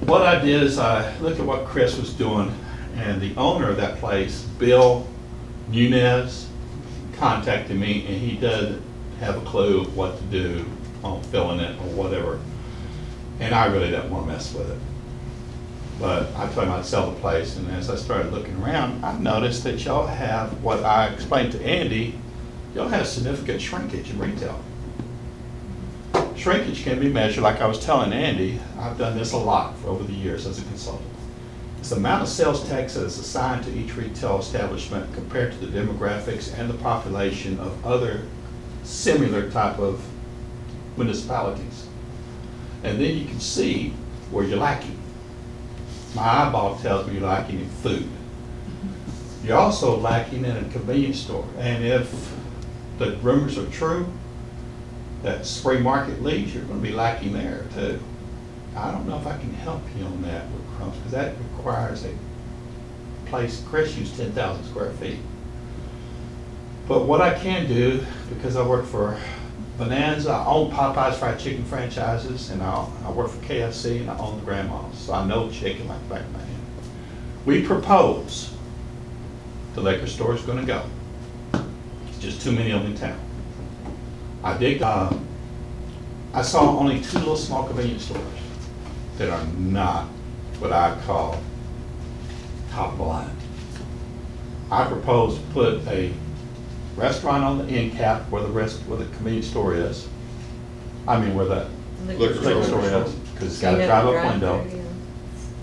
what I did is I looked at what Chris was doing, and the owner of that place, Bill Nunez, contacted me, and he doesn't have a clue what to do on filling it or whatever. And I really don't want to mess with it. But I told him I'd sell the place, and as I started looking around, I noticed that y'all have, what I explained to Andy, y'all have significant shrinkage in retail. Shrinkage can be measured, like I was telling Andy, I've done this a lot over the years as a consultant. It's the amount of sales tax that is assigned to each retail establishment compared to the demographics and the population of other similar type of municipalities. And then you can see where you're lacking. My eyeball tells me you're lacking in food. You're also lacking in a convenience store. And if the rumors are true, that spring market leads, you're going to be lacking there too. I don't know if I can help you on that with Crumbs, because that requires a place. Chris used 10,000 square feet. But what I can do, because I work for Bonanza, I own Popeye's fried chicken franchises, and I work for KFC, and I own the grandmas, so I know chicken like the back of my hand. We propose the liquor store is going to go. It's just too many of them in town. I saw only 2 little small convenience stores that are not what I call top of the line. I propose to put a restaurant on the end cap where the convenience store is. I mean where the liquor store is, because it's got a drive-up window.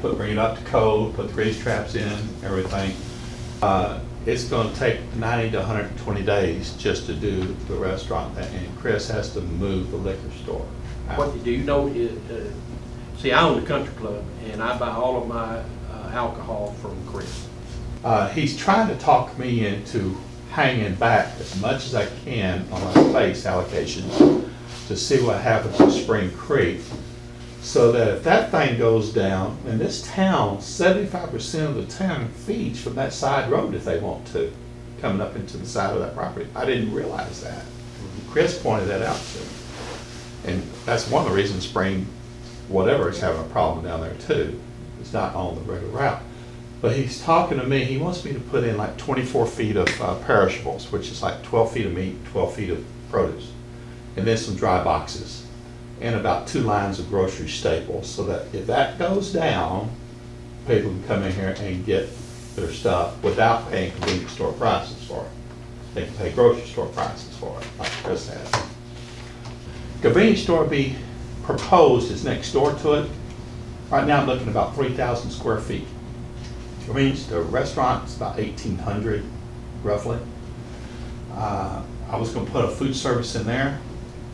Bring it up to code, put the grease traps in, everything. It's going to take 90 to 120 days just to do the restaurant, and Chris has to move the liquor store out. What do you know? See, I own the country club, and I buy all of my alcohol from Chris. He's trying to talk me into hanging back as much as I can on my space allocations to see what happens with Spring Creek, so that if that thing goes down, and this town, 75% of the town feeds from that side road if they want to, coming up into the side of that property. I didn't realize that. Chris pointed that out to me. And that's one of the reasons Spring, whatever, is having a problem down there too. It's not on the regular route. But he's talking to me, he wants me to put in like 24 feet of perishables, which is like 12 feet of meat, 12 feet of produce, and then some dry boxes, and about 2 lines of grocery staples, so that if that goes down, people can come in here and get their stuff without paying convenience store prices for it. They can pay grocery store prices for it, like Chris has. Convenience store be proposed is next door to it. Right now I'm looking at about 3,000 square feet. Convenience, the restaurant is about 1,800 roughly. I was going to put a food service in there,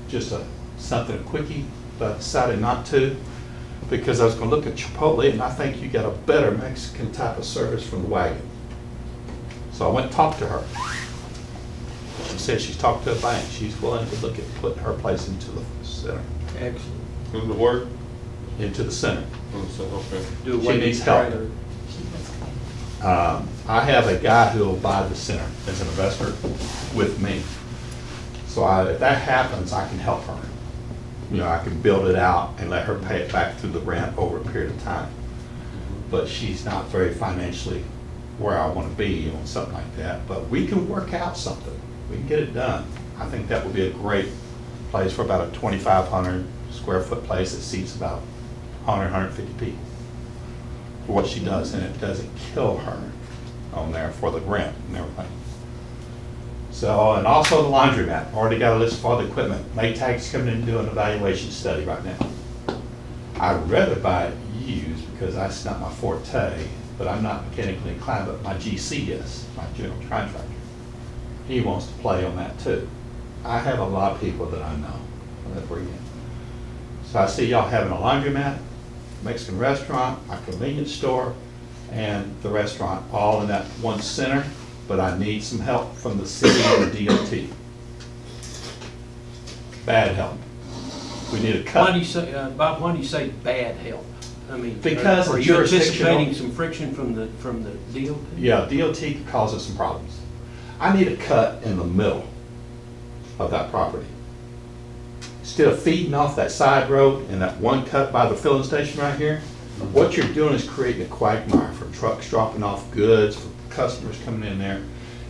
just something quickie, but I decided not to, because I was going to look at Chipotle, and I think you get a better Mexican type of service from the wagon. So I went and talked to her. She said she's talked to a bank. She's willing to look at putting her place into the center. Excellent. In the work? Into the center. Okay. Do She away needs with help. trailer. I have a guy who will buy the center as an investor with me. So if that happens, I can help her. You know, I can build it out and let her pay it back through the rent over a period of time. But she's not very financially where I want to be on something like that. But we can work out something. We can get it done. I think that would be a great place for about a 2,500 square foot place that seats about 100, 150 people for what she does, and it doesn't kill her on there for the rent and everything. So, and also the laundromat, already got a list of all the equipment. Maytag's coming in and doing an evaluation study right now. I'd rather buy it used because that's not my forte, but I'm not mechanically inclined, but my GC is, my general contractor. He wants to play on that too. I have a lot of people that I know that bring in. So I see y'all having a laundromat, Mexican restaurant, a convenience store, and the restaurant all in that one center, but I need some help from the city and the DOT. Bad help. We need a cut. Why do you say, Bob, why do you say bad help? I mean, Because are it's you jurisdictional. anticipating some friction from the DOT? Yeah, DOT could cause us some problems. I need a cut in the middle of that property. Instead of feeding off that side road and that one cut by the filling station right here, What you're doing is creating a quagmire for trucks dropping off goods, for customers coming in there.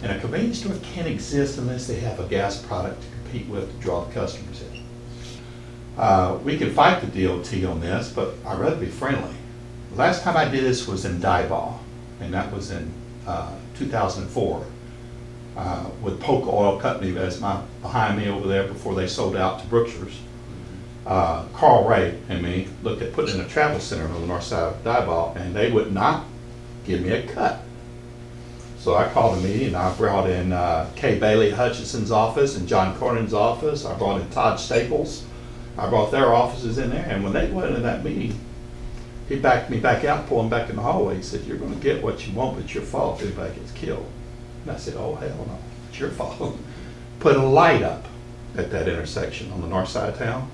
And a convenience store can't exist unless they have a gas product to compete with to draw the customers in. We can fight the DOT on this, but I'd rather be friendly. The last time I did this was in Diboll, and that was in 2004. With Polk Oil Company as behind me over there before they sold out to Brookshire's. Carl Ray and me looked at putting in a travel center on the north side of Diboll, and they would not give me a cut. So I called a meeting, and I brought in Kay Bailey Hutchinson's office and John Cornyn's office. I brought in Todd Staples. I brought their offices in there, and when they went into that meeting, he backed me back out, pulled him back in the hallway. He said, "You're going to get what you want, but it's your fault if anybody gets killed." And I said, "Oh, hell no, it's your fault." Put a light up at that intersection on the north side of town.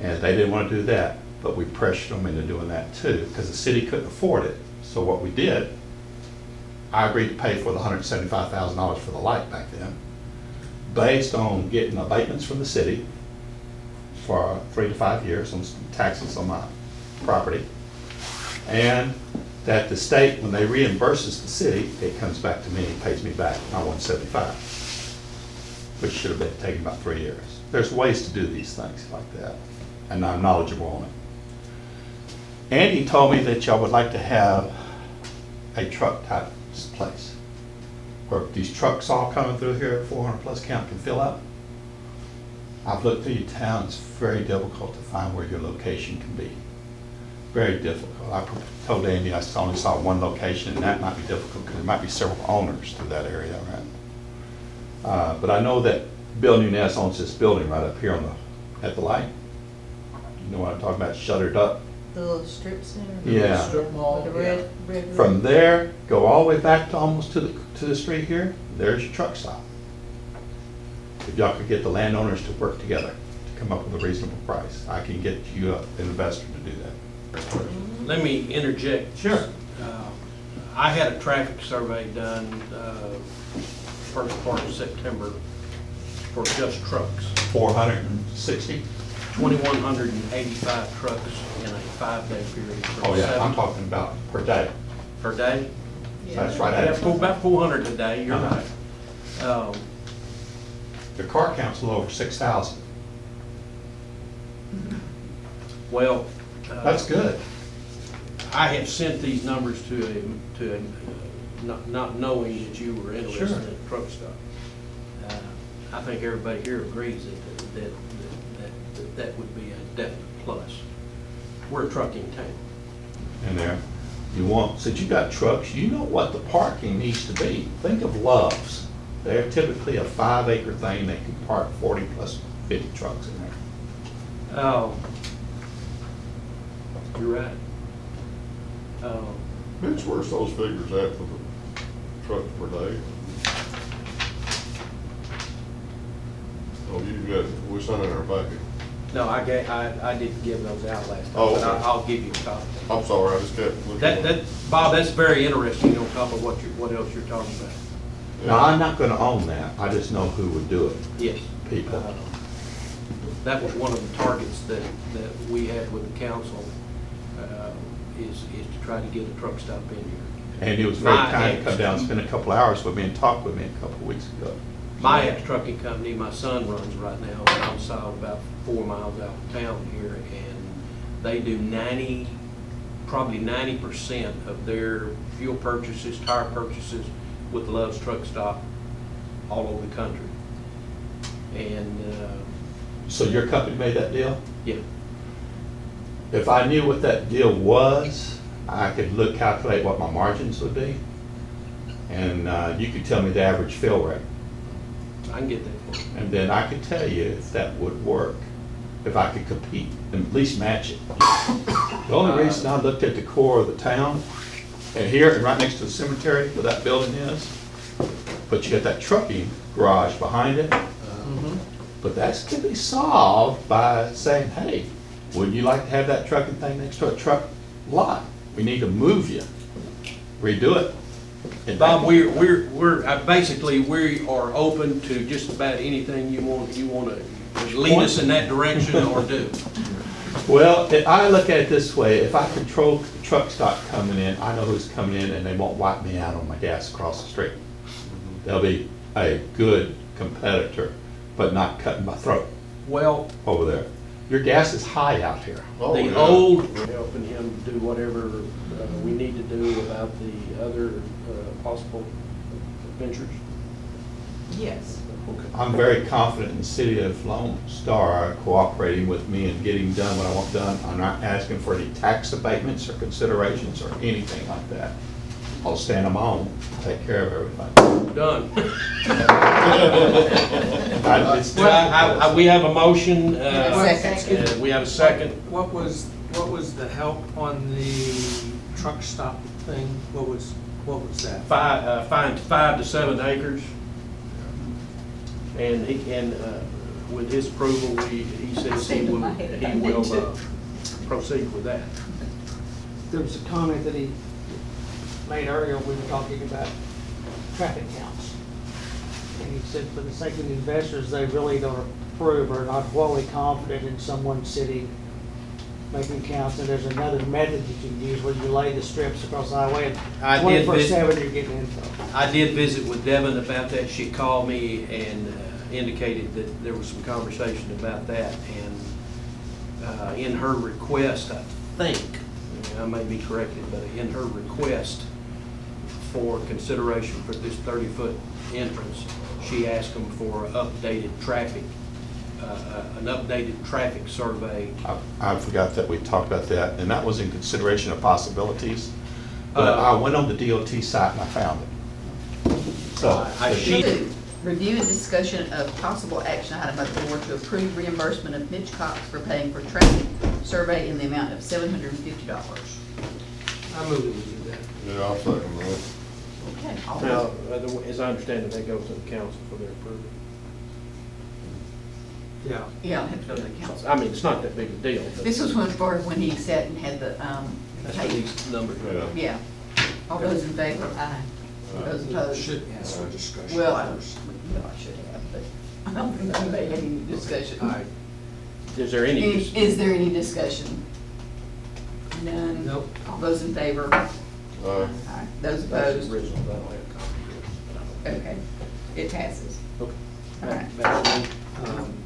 And they didn't want to do that, but we pressured them into doing that too, because the city couldn't afford it. So what we did, I agreed to pay for the $175,000 for the light back then, based on getting abatements from the city for 3 to 5 years on taxes on my property. And that the state, when they reimburses the city, it comes back to me and pays me back my $175, which should have been taken about 3 years. There's ways to do these things like that, and I'm knowledgeable on it. Andy told me that y'all would like to have a truck type place, where these trucks all coming through here, 400 plus count, can fill up. I've looked through your town, it's very difficult to find where your location can be. Very difficult. I told Andy I only saw one location, and that might be difficult because there might be several owners through that area, right? But I know that Bill Nunez owns this building right up here at the light. You know what I'm talking about, shuttered up. The little strip center? Yeah. Strip mall. The red. From there, go all the way back to almost to the street here, there's your truck stop. If y'all could get the landowners to work together to come up with a reasonable price, I can get you an investor to do that. Let me interject. Sure. I had a traffic survey done first part of September for just trucks. 460? 2,185 trucks in a 5-day period. Oh yeah, I'm talking about per day. Per day? That's right. Yeah, about 400 a day, you're Uh-huh. right. The car count's a little over 6,000. Well. That's good. I have sent these numbers to not knowing that you were interested Sure. in a truck stop. I think everybody here agrees that would be a definite plus. We're a trucking town. And there, since you got trucks, you know what the parking needs to be. Think of Love's. They're typically a 5-acre thing. They can park 40 plus 50 trucks in there. Oh, you're right. Mitch, where's those figures at for the trucks per day? Oh, you got, we sent in our packet. No, I didn't give those out last time, Oh, but okay. I'll give you a copy. I'm sorry, I just kept looking. Bob, that's very interesting on top of what else you're talking about. Now, I'm not gonna own that. I just know who would do it. Yes. People. That was one of the targets that we had with the council, is to try to get a truck stop in here. And he was very My kind to ex- come down, spend a couple hours with me and talk with me a couple of weeks ago. My ex-trucking company, my son runs right now, and I'm solid about 4 miles out of town here, and they do probably 90% of their fuel purchases, tire purchases with Love's Truck Stop all over the country. And, So your company made that deal? yeah, If I knew what that deal was, I could calculate what my margins would be. And you could tell me the average fill rate. I can get that for you. And then I could tell you if that would work, if I could compete, and at least match it. The only reason I looked at the core of the town, and here, and right next to the cemetery where that building is, but you got that trucking garage behind it. But that's to be solved by saying, hey, wouldn't you like to have that trucking thing next to a truck lot? We need to move you, redo it. And Bob, basically, we are open to just about anything you want to lead us in that direction or do. Well, I look at it this way, if I control the truck stock coming in, I know who's coming in and they won't wipe me out on my gas across the street. They'll be a good competitor, but not cutting my throat Well, over there. Your gas is high out here. Oh, the yeah. old, helping him do whatever we need to do about the other possible ventures. Yes. Okay. I'm very confident in the city of Lone Star cooperating with me and getting done what I want done. I'm not asking for any tax abatements or considerations or anything like that. I'll stand on my own, take care of everything. Done. It's We have a motion. Second. We have a second. What was the help on the truck stop thing? What was that? Find 5 to 7 acres. And with his approval, he says he will proceed with that. There was a comment that he made earlier, we were talking about traffic counts. And he said for the sake of the investors, they really don't approve or are not wholly confident in someone sitting making counts. And there's another method that you can use where you lay the strips across the highway I and did 24/7 you're getting info. I did visit with Devin about that. She called me and indicated that there was some conversation about that. And in her request, I think, I may be corrected, but in her request for consideration for this 30-foot entrance, she asked them for updated traffic, an updated traffic survey. I forgot that we talked about that, and that was in consideration of possibilities. But I went on the DOT site and I found it. So, She- Two, review and discussion of possible action item by the board to approve reimbursement of Mitch Cox for paying for traffic survey in the amount of $750. I moved it, we did that. Yeah, I'll second that. Okay. all Now, those- as I understand it, that goes to the council for their approval. Yeah. Yeah, I'll have to go to the council. I mean, it's not that big a deal. But This was when he sat and had the, that's what these numbers are. Yeah. yeah. All those in favor? Aye. Those opposed? Should ask for discussion Well, I first. should have, but I don't think we made any discussion. All right. Is there any? Is there any discussion? None? Nope. All those in favor? Aye. Aye. Those That's opposed? the original, I don't have a copy of it, but I don't- Okay, it passes. Okay. All right. Back to me.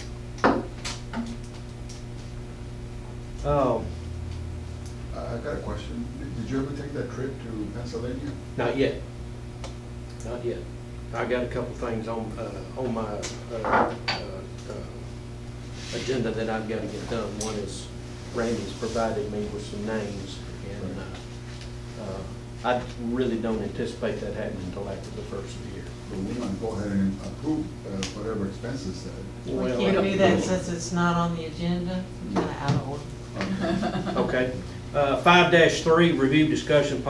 Oh, I got a question. Did you ever take that trip to Pennsylvania? not yet. Not yet. I got a couple things on my agenda that I've got to get done. One is Randy's provided me with some names, and I really don't anticipate that happening until after the first of the year. But we want to go ahead and approve whatever expenses that. We Well, can't do that since it's not on the agenda, kind of out of order. Okay. 5-3, review discussion